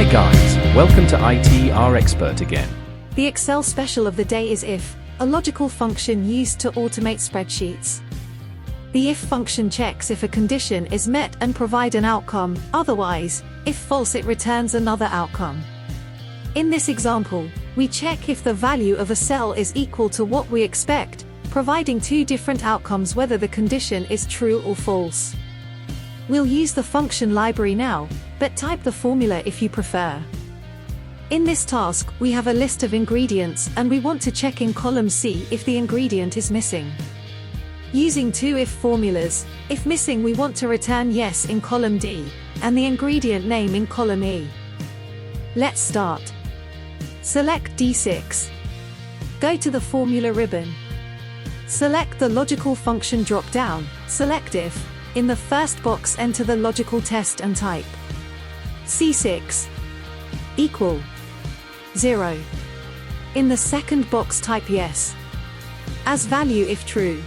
Hi guys, welcome to ITR Expert again. The Excel special of the day is if, a logical function used to automate spreadsheets. The if function checks if a condition is met and provide an outcome, otherwise, if false it returns another outcome. In this example, we check if the value of a cell is equal to what we expect, providing two different outcomes whether the condition is true or false. We'll use the function library now, but type the formula if you prefer. In this task, we have a list of ingredients and we want to check in column C if the ingredient is missing. Using two if formulas, if missing we want to return yes in column D, and the ingredient name in column E. Let's start. Select D6. Go to the formula ribbon. Select the logical function drop-down, select if. In the first box enter the logical test and type C6 equal 0. In the second box type yes as value if true.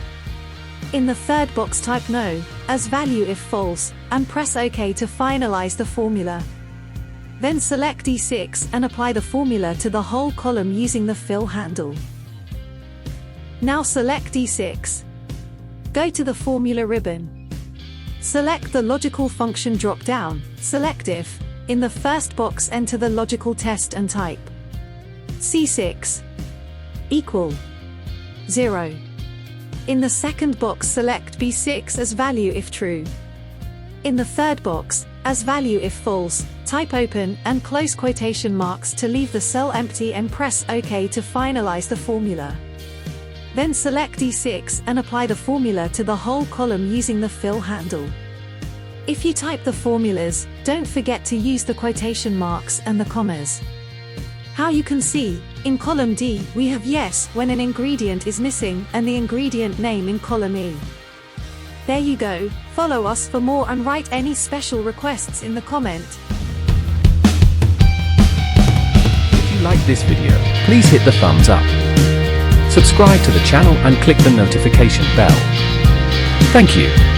In the third box type no as value if false, and press OK to finalize the formula. Then select D6 and apply the formula to the whole column using the fill handle. Now select D6. Go to the formula ribbon. Select the logical function drop-down, select if. In the first box enter the logical test and type C6 equal 0. In the second box select B6 as value if true. In the third box, as value if false, type open and close quotation marks to leave the cell empty and press OK to finalize the formula. Then select D6 and apply the formula to the whole column using the fill handle. If you type the formulas, don't forget to use the quotation marks and the commas. How you can see, in column D we have yes when an ingredient is missing and the ingredient name in column E. There you go, follow us for more and write any special requests in the comment. If you like this video, please hit the thumbs up. Subscribe to the channel and click the notification bell. Thank you.